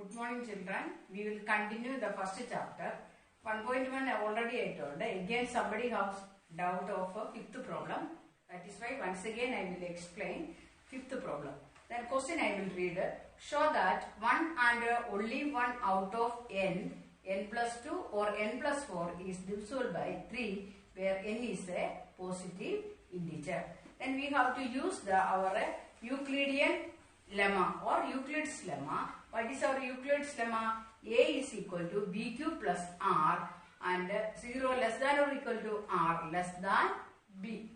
Good morning, children. We will continue the first chapter. 1.1 I already told. Again, somebody has doubt of a fifth problem. That is why once again I will explain fifth problem. Then question I will read. Show that one and only one out of n plus 2 or n plus 4 is divisible by 3, where n is a positive integer. Then we have to use our Euclidean lemma or Euclid's lemma. What is our Euclid's lemma? A is equal to BQ plus R and 0 less than or equal to R less than B.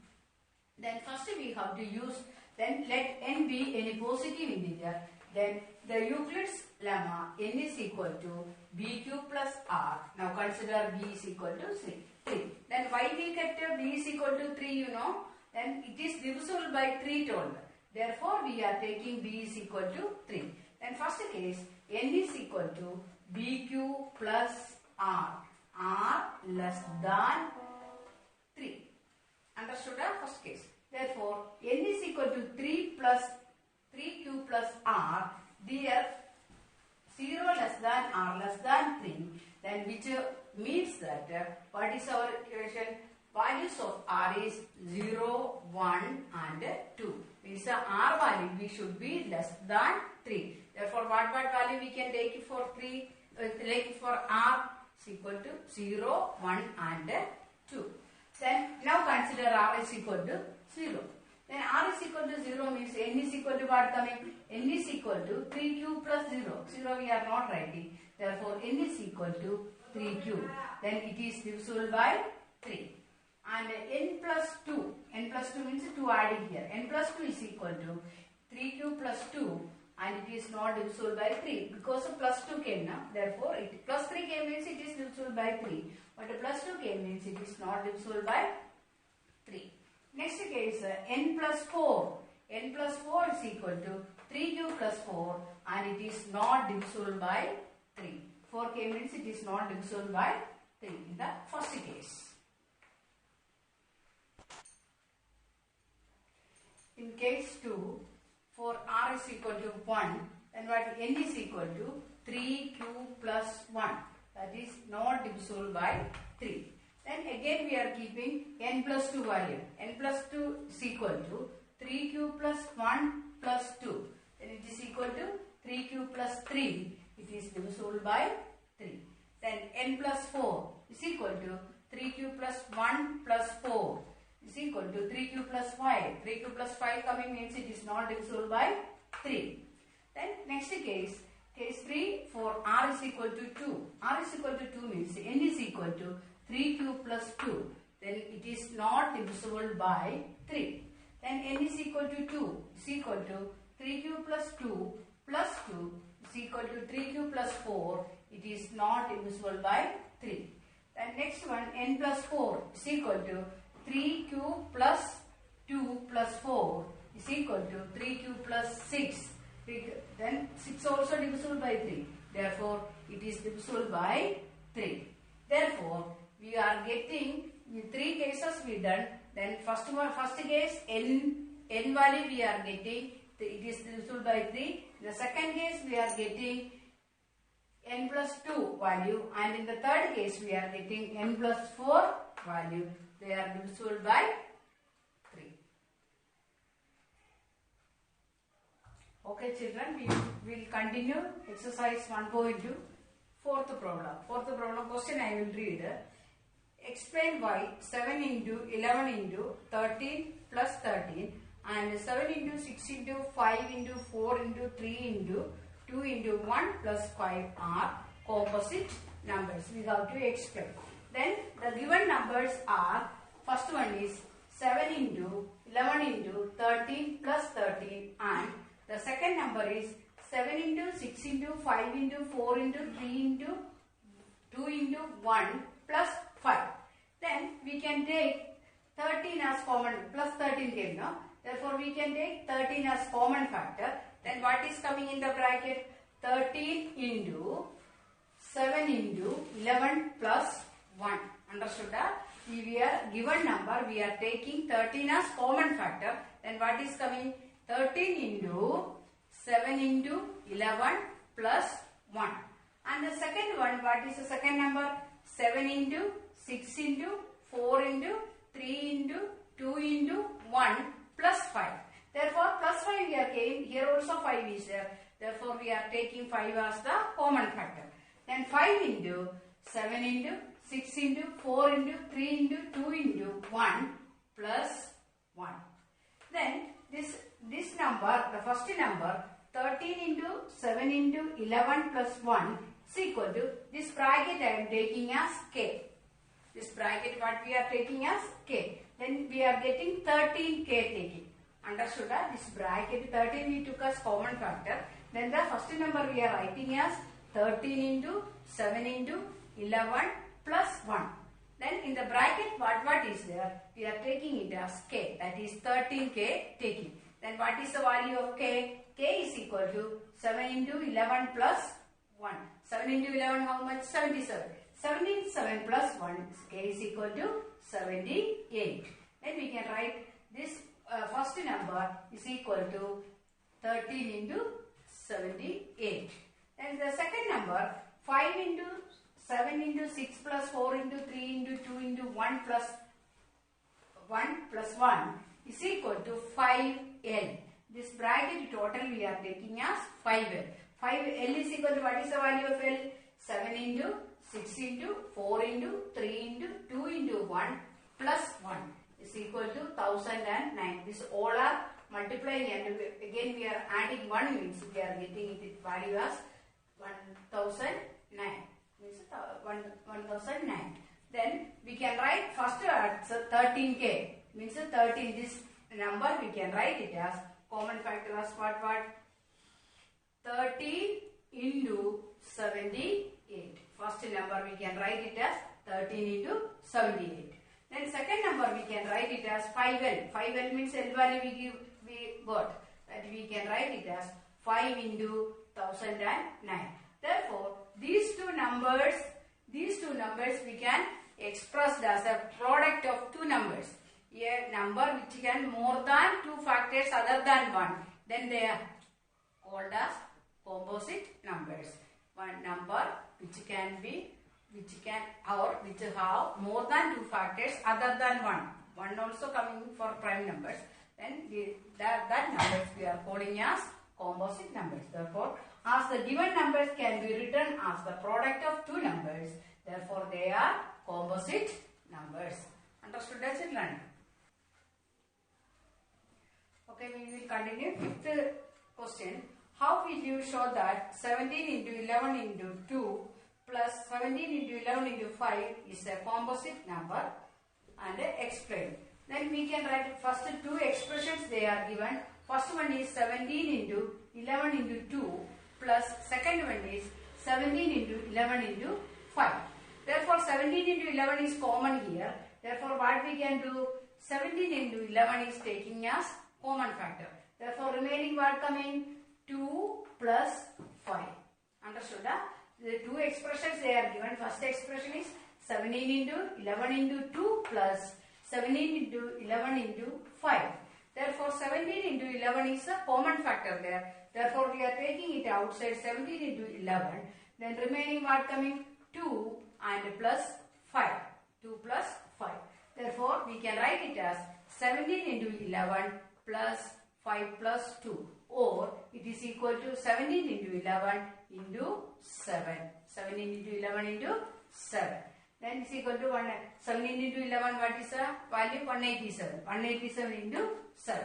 Then first we have to use, then let n be any positive integer. Then the Euclid's lemma, n is equal to BQ plus R. Now consider B is equal to 3. Then why we kept B is equal to 3, you know? Then it is divisible by 3 told. Therefore, we are taking B is equal to 3. Then first case, n is equal to BQ plus R. R less than 3. Understood our first case. Therefore, n is equal to 3q plus R. There 0 less than R less than 3. Then which means that what is our equation? Values of R is 0, 1 and 2. Means R value we should be less than 3. Therefore, what value we can take it for 3? Take it for R is equal to 0, 1 and 2. Then now consider R is equal to 0. Then R is equal to 0 means n is equal to what coming? N is equal to 3q plus 0. 0 we are not writing. Therefore, n is equal to 3q. Then it is divisible by 3. And n plus 2 means 2 adding here. N plus 2 is equal to 3q plus 2 and it is not divisible by 3 because of plus 2 came now. Therefore, plus 3 came means it is divisible by 3. But plus 2 came means it is not divisible by 3. Next case, n plus 4. N plus 4 is equal to 3q plus 4 and it is not divisible by 3. 4 came means it is not divisible by 3 in the first case. In case 2, for R is equal to 1, then what n is equal to 3q plus 1. That is not divisible by 3. Then again we are keeping n plus 2 value. N plus 2 is equal to 3q plus 1 plus 2. Then it is equal to 3q plus 3. It is divisible by 3. Then n plus 4 is equal to 3q plus 1 plus 4. Is equal to 3q plus 5. 3q plus 5 coming means it is not divisible by 3. Then next case 3 for R is equal to 2. R is equal to 2 means n is equal to 3q plus 2. Then it is not divisible by 3. Then n is equal to 2 is equal to 3q plus 2 plus 2 is equal to 3q plus 4. It is not divisible by 3. Then next one n plus 4 is equal to 3q plus 2 plus 4 is equal to 3q plus 6. Then 6 also divisible by 3. Therefore, it is divisible by 3. Therefore, we are getting in 3 cases we done. Then first case n value we are getting, it is divisible by 3. The second case we are getting n plus 2 value, and in the third case we are getting n plus 4 value. They are divisible by 3. Okay children, we will continue exercise 1.2, fourth problem. Fourth problem question I will read. Explain why 7 into 11 into 13 plus 13 and 7 into 6 into 5 into 4 into 3 into 2 into 1 plus 5 are composite numbers. We have to explain. Then the given numbers are, first one is 7 into 11 into 13 plus 13 and the second number is 7 into 6 into 5 into 4 into 3 into 2 into 1 plus 5. Then we can take 13 as common, plus 13 came now. Therefore we can take 13 as common factor. Then what is coming in the bracket? 13 into 7 into 11 plus 1. Understood that? If we are given number, we are taking 13 as common factor. Then what is coming? 13 into 7 into 11 plus 1. And the second one, what is the second number? 7 into 6 into 4 into 3 into 2 into 1 plus 5. Therefore, plus 5 we are taking, here also 5 is there. Therefore, we are taking 5 as the common factor. Then 5 into 7 into 6 into 4 into 3 into 2 into 1 plus 1. Then this number, the first number, 13 into 7 into 11 plus 1 is equal to, this bracket I am taking as k. This bracket what we are taking as k. Then we are getting 13k taking. Understood? This bracket 13 we took as common factor. Then the first number we are writing as 13 into 7 into 11 plus 1. Then in the bracket what is there? We are taking it as k. That is 13k taking. Then what is the value of k? K is equal to 7 into 11 plus 1. 7 into 11 how much? 77. 77 plus 1 k is equal to 78. Then we can write this first number is equal to 13 into 78. Then the second number 5 into 7 into 6 plus 4 into 3 into 2 into 1 plus 1 is equal to 5L. This bracket total we are taking as 5L. 5L is equal to, what is the value of L? 7 into 6 into 4 into 3 into 2 into 1 plus 1 is equal to 1009. This all are multiplying and again we are adding 1 means we are getting it value as 1009. Means 1009. Then we can write first at 13k. Means 13, this number we can write it as common factor as what? 30 into 78. First number we can write it as 13 into 78. Then second number we can write it as 5L. 5L means L value we got. That we can write it as 5 into 1009. Therefore, these two numbers we can express as a product of two numbers. A number which can more than two factors other than 1. Then they are called as composite numbers. One number which have more than two factors other than 1. 1 also coming for prime numbers. Then that numbers we are calling as composite numbers. Therefore, as the given numbers can be written as the product of two numbers, therefore they are composite numbers. Understood, children? Okay, we will continue. Fifth question. How will you show that 17 into 11 into 2 plus 17 into 11 into 5 is a composite number, and explain. Then we can write first two expressions they are given. First one is 17 into 11 into 2 plus second one is 17 into 11 into 5. Therefore, 17 into 11 is common here. Therefore, what we can do? 17 into 11 is taking as common factor. Therefore, remaining what coming? 2 plus 5. Understood? The two expressions they are given. First expression is 17 into 11 into 2 plus 17 into 11 into 5. Therefore, 17 into 11 is a common factor there. Therefore, we are taking it outside 17 into 11. Then remaining what coming? 2 and plus 5. 2 plus 5. Therefore, we can write it as 17 into 11 plus 5 plus 2. Or it is equal to 17 into 11 into 7. 17 into 11 into 7. Then it is equal to 17 into 11, what is the value? 187. 187 into 7.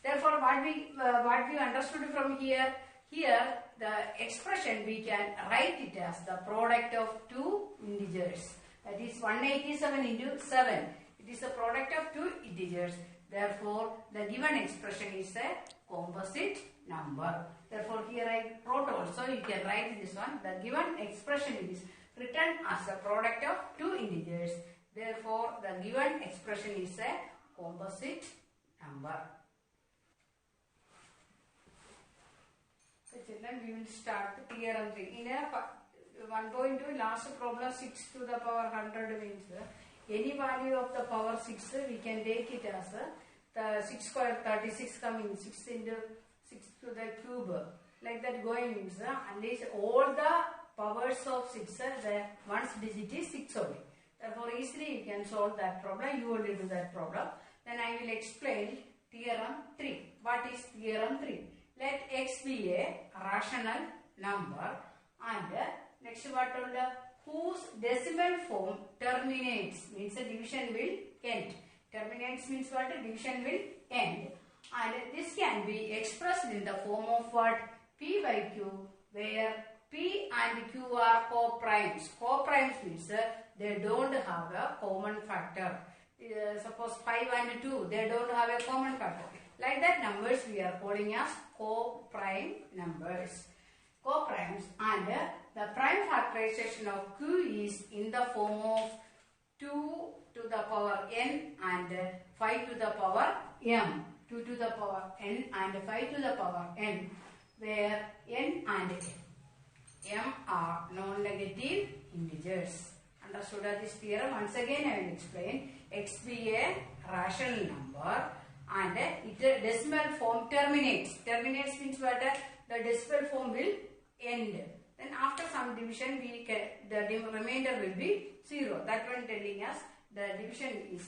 Therefore, what we understood from here, the expression we can write it as the product of two integers. That is 187 into 7. It is the product of two integers. Therefore, the given expression is a composite number. Therefore, here I wrote also, you can write this one. The given expression is written as a product of two integers. Therefore, the given expression is a composite number. So, children, we will start theorem 3. In a 1.2 last problem, 6 to the power 100 means any value of the power 6, we can take it as the 6 square 36 coming 6 into 6 to the cube Like that going means at least all the powers of 6, the one's digit is 6 only. Therefore, easily you can solve that problem. You only do that problem. Then I will explain theorem 3. What is theorem 3? Let x be a rational number and next what told whose decimal form terminates means the division will end. Terminates means what? Division will end. And this can be expressed in the form of what? P by Q, where P and Q are co-primes. Co-primes means they don't have a common factor. Suppose 5 and 2, they don't have a common factor. Like that numbers we are calling as co-prime numbers. Co-primes, and the prime factorization of Q is in the form of 2 to the power n and 5 to the power m. 2 to the power n and 5 to the power n, where n and m are non-negative integers. Understood this theorem? Once again I will explain. X be a rational number and its decimal form terminates. Terminates means what? The decimal form will end. Then after some division the remainder will be 0. That one telling us the division is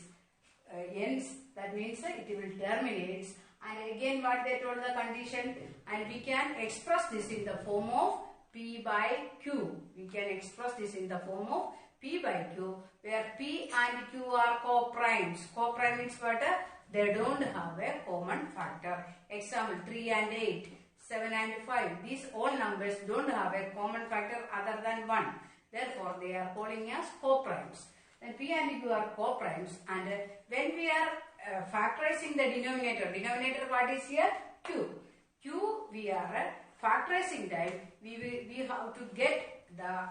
ends. That means it will terminate. And again what they told the condition, and we can express this in the form of P by Q. We can express this in the form of P by Q, where P and Q are co-primes. Co-prime means what? They don't have a common factor. Example 3 and 8, 7 and 5. These all numbers don't have a common factor other than 1. Therefore, they are calling as co-primes. Then P and Q are co-primes, and when we are factorizing the denominator what is here? Q. Q we are factorizing that we have to get the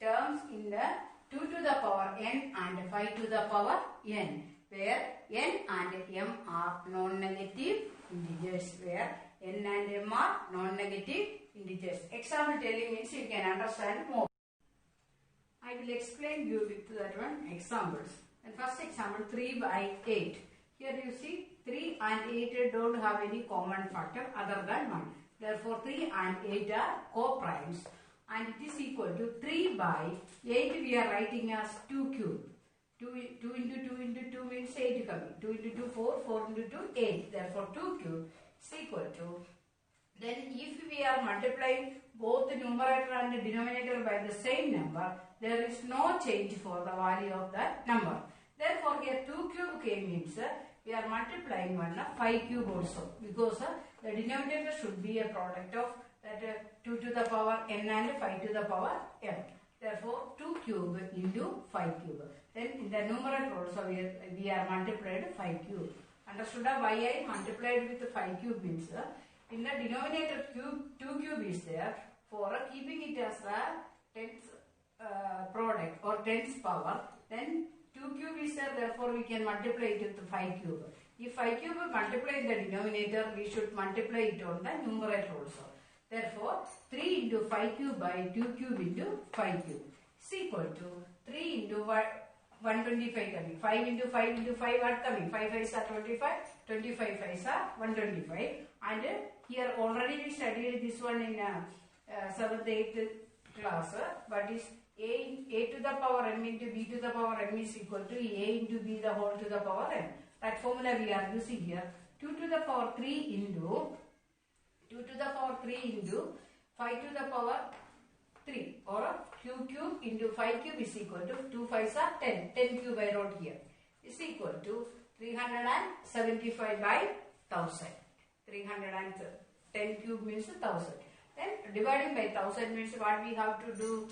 terms in the 2 to the power n and 5 to the power n, where n and m are non-negative integers, where n and m are non-negative integers. Example telling means you can understand more. I will explain you with that one examples. And first example 3 by 8. Here you see 3 and 8 don't have any common factor other than 1. Therefore 3 and 8 are co-primes. And it is equal to 3 by 8 we are writing as 2 cube. 2 into 2 into 2 means 8 coming. 2 into 2 4, 4 into 2 8. Therefore 2 cube is equal to. Then if we are multiplying both the numerator and the denominator by the same number, there is no change for the value of that number. Therefore here 2 cube came means we are multiplying one 5 cube also, because the denominator should be a product of that 2 to the power n and 5 to the power m. Therefore 2 cube into 5 cube. Then in the numerator also we are multiplied 5 cube. Understood why I multiplied with 5 cube means in the denominator 2 cube is there, for keeping it as a tens product or tens power, then 2 cube is there, therefore we can multiply it with 5 cube. If 5 cube multiply in the denominator, we should multiply it on the numerator also. Therefore 3 into 5 cube by 2 cube into 5 cube is equal to 3 into 125 coming. 5 into 5 into 5 are coming. 5 5s are 25, 25 5s are 125. And here already we studied this one in 7th, 8th class. But is a to the power m into b to the power m is equal to a into b the whole to the power m. That formula we are using here. 2 to the power 3 into 2 to the power 3 into 5 to the power 3, or q cube into 5 cube is equal to 2 5s are 10. 10 cube I wrote here is equal to 375 by 1000. 310 cube means 1000. Then dividing by 1000 means what we have to do?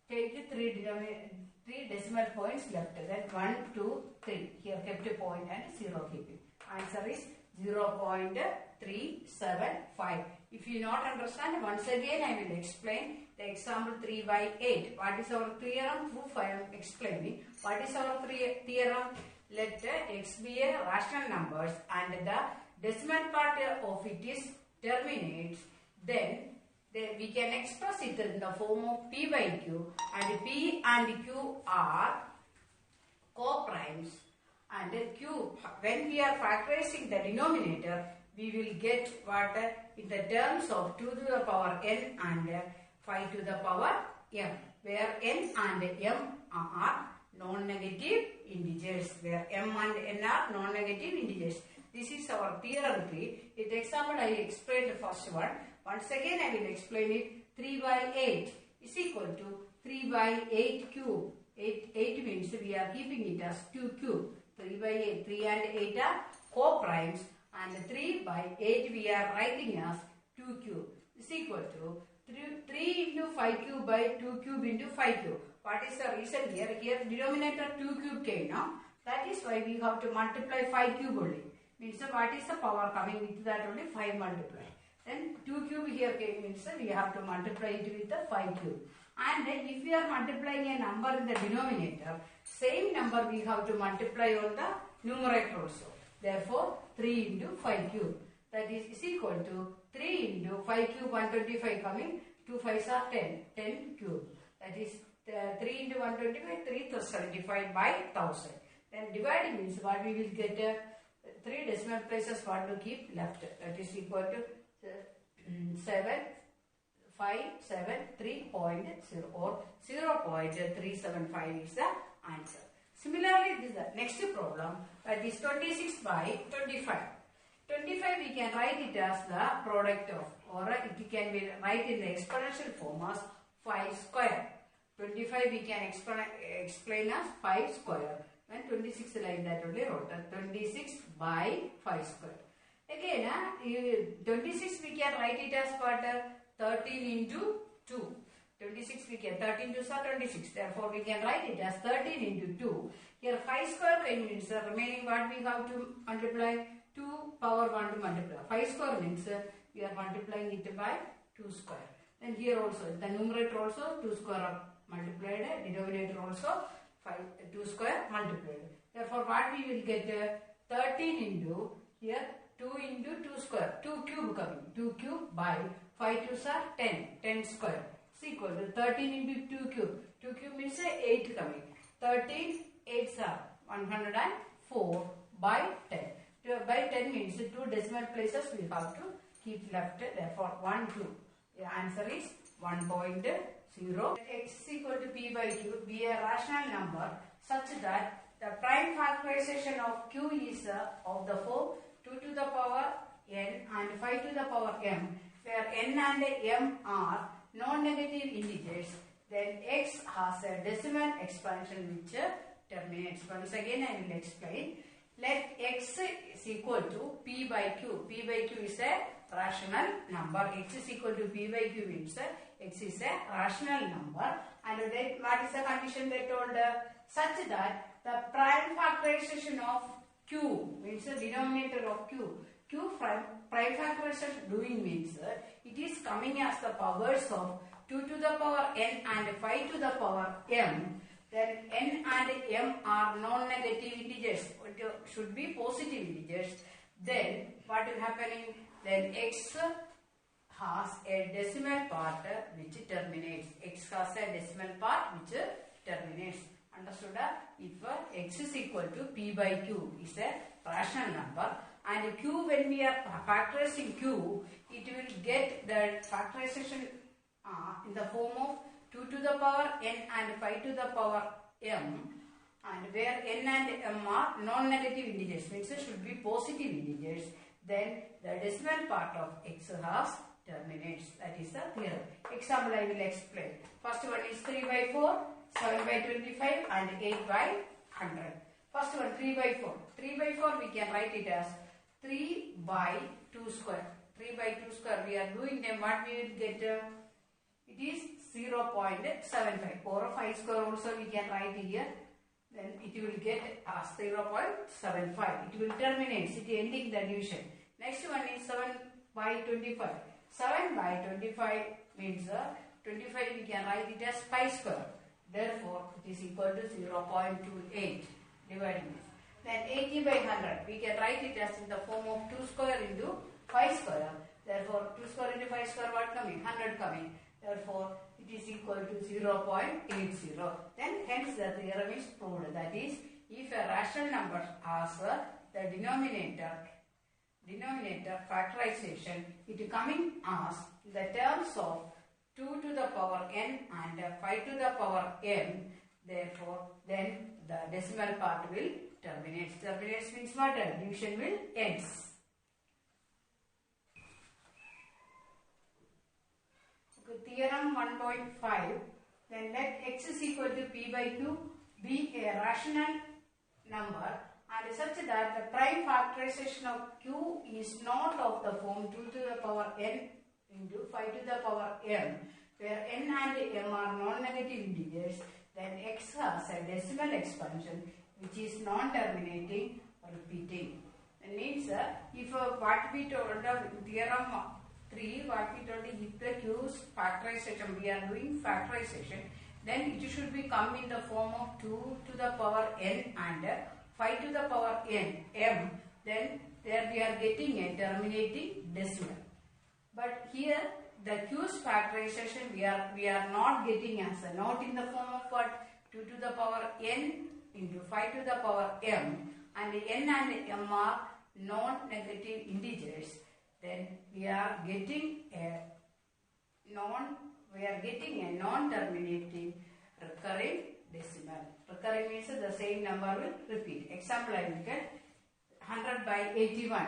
Take 3 decimal points left. Then 1, 2, 3. Here kept a point and 0 keeping. Answer is 0.375. If you not understand, once again I will explain the example 3 by 8. What is our theorem? Proof I am explaining. What is our theorem? Let x be a rational numbers and the decimal part of it is terminates. Then we can express it in the form of P by Q, and P and Q are co-primes, and Q, when we are factorizing the denominator, we will get what in the terms of 2 to the power n and 5 to the power m, where n and m are non-negative integers, where m and n are non-negative integers. This is our theorem 3. In the example, I explained the first one. Once again, I will explain it. 3 by 8 is equal to 3 by 8 cube. 8 means we are keeping it as 2 cube. 3 by 8. 3 and 8 are co-primes, and 3 by 8 we are writing as 2 cube is equal to 3 into 5 cube by 2 cube into 5 cube. What is the reason here? Here denominator 2 cube came now. That is why we have to multiply 5 cube only. Means what is the power coming with that only? 5 multiply. Then 2 cube here came, means we have to multiply it with the 5 cube. And if we are multiplying a number in the denominator, same number we have to multiply on the numerator also. Therefore, 3 into 5 cube. That is equal to 3 into 5 cube, 125 coming. 2 5s are 10. 10 cube. That is 3 into 125, 375 by 1000. Then dividing means what we will get 3 decimal places what to keep left. That is equal to 7,573.0 or 0.375 is the answer. Similarly, this is the next problem, that is 26 by 25. 25 we can write it as the product of, or it can be write in the exponential form as 5 square. 25 we can explain as 5 square. When 26 like that only wrote 26 by 5 square. Again, 26 we can write it as what? 13 into 2. 26 we can, 13 to 26. Therefore, we can write it as 13 into 2. Here 5 square means the remaining what we have to multiply? 2 power 1 to multiply. 5 square means we are multiplying it by 2 square. Then here also, the numerator also 2 square multiplied, denominator also 2 square multiplied. Therefore, what we will get 13 into here 2 into 2 square, 2 cube coming, 2 cube by 5 2s are 10, 10 square is equal to 13 into 2 cube. 2 cube means 8 coming. 13 8s are 104 by 10. By 10 means 2 decimal places we have to keep left. Therefore, 1 2. The answer is 1.0. X is equal to p by q be a rational number such that the prime factorization of q is of the form 2 to the power n and 5 to the power m, where n and m are non-negative integers. Then x has a decimal expansion which terminates. Once again I will explain. Let x is equal to p by q. P by q is a rational number. X is equal to p by q means x is a rational number. And then what is the condition they told? Such that the prime factorization of q means the denominator of q. Q prime factorization doing means it is coming as the powers of 2 to the power n and 5 to the power m. Then n and m are non-negative integers. It should be positive integers. Then what will happen? Then x has a decimal part which terminates. X has a decimal part which terminates. Understood? If x is equal to p by q is a rational number, and q, when we are factorizing q, it will get the factorization in the form of 2 to the power n and 5 to the power m, and where n and m are non-negative integers, means it should be positive integers. Then the decimal part of x has terminates. That is the theorem. Example I will explain. First one is 3 by 4, 7 by 25 and 8 by 100. First one 3 by 4. 3 by 4 we can write it as 3 by 2 square. 3 by 2 square we are doing them. What we will get? It is 0.75 or 5 square also we can write here. Then it will get as 0.75. It will terminate. It ending the division. Next one is 7 by 25. 7 by 25 means 25 we can write it as pi square. Therefore, it is equal to 0.28 dividing this. Then 80 by 100 we can write it as in the form of 2 square into 5 square. Therefore, 2 square into 5 square what coming? 100 coming. Therefore, it is equal to 0.80. Then hence the theorem is proved. That is, if a rational number has the denominator denominator factorization, it coming as the terms of 2 to the power n and 5 to the power m. Therefore, then the decimal part will terminate. Terminates means what? Division will ends. Theorem 1.5. Then let x is equal to p by q be a rational number and such that the prime factorization of q is not of the form 2 to the power n into 5 to the power m, where n and m are non-negative integers. Then x has a decimal expansion which is non-terminating repeating. That means if what we told in theorem 3, what we told is if the q's factorization, we are doing factorization, then it should be come in the form of 2 to the power n and 5 to the power n m. Then there we are getting a terminating decimal. But here the q's factorization we are not getting as a not in the form of what? 2 to the power n into 5 to the power m, and n and m are non-negative integers. Then we are getting a non-terminating recurring decimal. Recurring means the same number will repeat. Example I will get 100 by 81,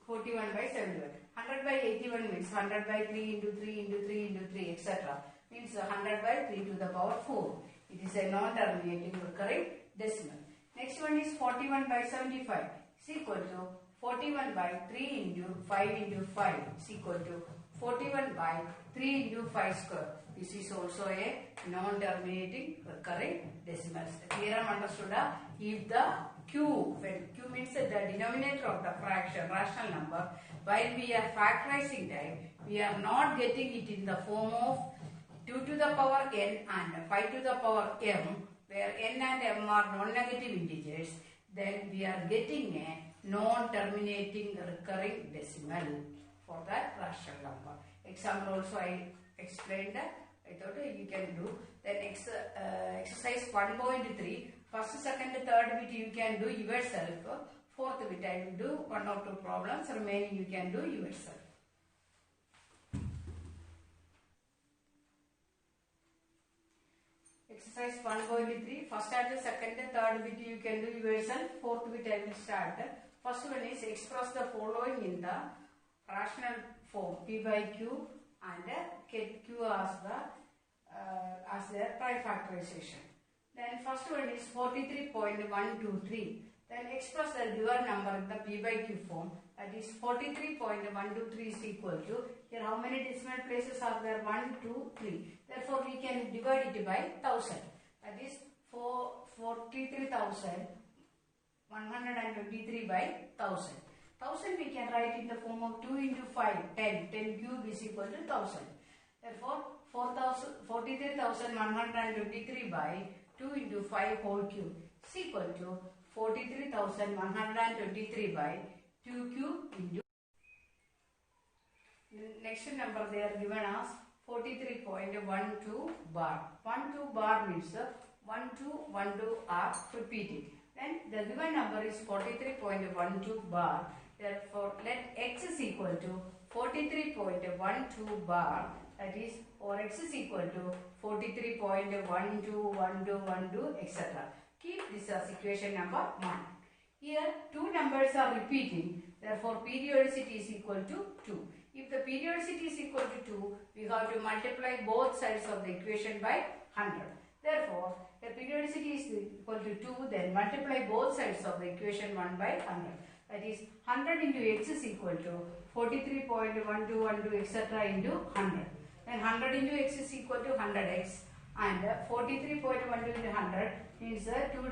41 by 71. 100 by 81 means 100 by 3 into 3 into 3 into 3 etc. Means 100 by 3 to the power 4. It is a non-terminating recurring decimal. Next one is 41 by 75 is equal to 41 by 3 into 5 into 5 is equal to 41 by 3 into 5 square. This is also a non-terminating recurring decimal. Theorem understood. If the q, when q means the denominator of the fraction, rational number, while we are factorizing time, we are not getting it in the form of 2 to the power n and 5 to the power m, where n and m are non-negative integers, then we are getting a non-terminating recurring decimal for that rational number. Example also I explained that. I thought you can do. Then exercise 1.3, first, second, third bit you can do yourself. Fourth bit I will do 1 or 2 problems. Remaining you can do yourself. Exercise 1.3, first and the second, third bit you can do yourself. Fourth bit I will start. First one is express the following in the rational form p by q and get q as their prime factorization. Then first one is 43.123. Then express the given number in the p by q form. That is 43.123 is equal to, here how many decimal places are there? 1, 2, 3. Therefore we can divide it by 1000. That is 43,123 by 1000. 1000 we can write in the form of 2 into 5, 10. 10 cube is equal to 1000. Therefore 43,123 by 2 into 5 whole cube is equal to 43,123 by 2 cube into. Next number they are given as 43.12 bar. 12 bar means 1, 2, 1, 2 are repeated. Then the given number is 43.12 bar. Therefore, let x is equal to 43.12 bar. That is, or x is equal to 43.121212 etc. Keep this as equation number 1. Here, two numbers are repeating. Therefore, periodicity is equal to 2. If the periodicity is equal to 2, we have to multiply both sides of the equation by 100. Therefore, the periodicity is equal to 2, then multiply both sides of the equation 1 by 100. That is 100 into x is equal to 43.1212 etc. into 100. Then 100 into x is equal to 100x and 43.12 into 100 means the two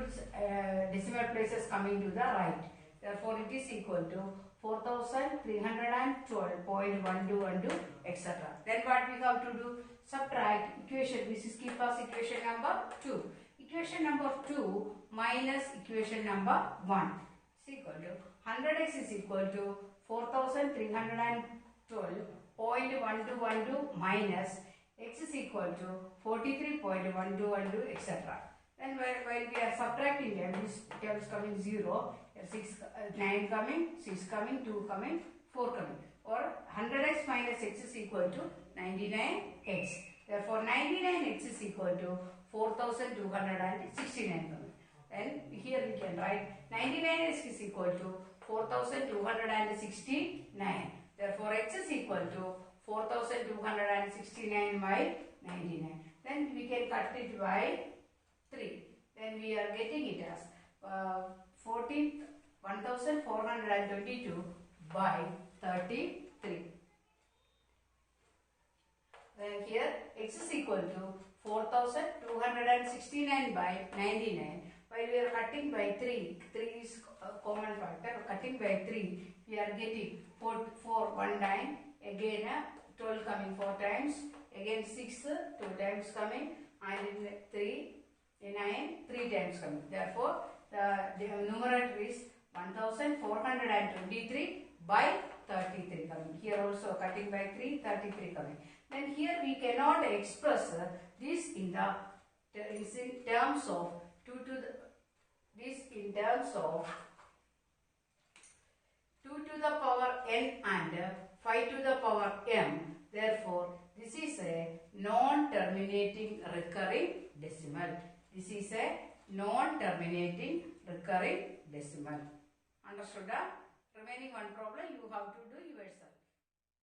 decimal places coming to the right. Therefore, it is equal to 4312.1212 etc. Then what we have to do? Subtract equation. This is keep as equation number 2. Equation number 2 minus equation number 1 is equal to 100x is equal to 4312.1212 minus x is equal to 43.1212 etc. Then while we are subtracting them, this term is coming 0, 9 coming, 6 coming, 2 coming, 4 coming. Or 100x minus x is equal to 99x. Therefore, 99x is equal to 4269 coming. Then here we can write 99x is equal to 4269. Therefore, x is equal to 4269 by 99. Then we can cut it by 3. Then we are getting it as 1422 by 33. Then here x is equal to 4269 by 99. While we are cutting by 3, 3 is a common factor. Cutting by 3, we are getting 4 1 time. Again 12 coming 4 times. Again 6 2 times coming. And 3 9 3 times coming. Therefore, the numerator is 1423 by 33 coming. Here also cutting by 3, 33 coming. Then here we cannot express this in terms of 2 to the 2 to the power n and 5 to the power m. Therefore, this is a non-terminating recurring decimal. This is a non-terminating recurring decimal. Understood? Remaining one problem you have to do yourself.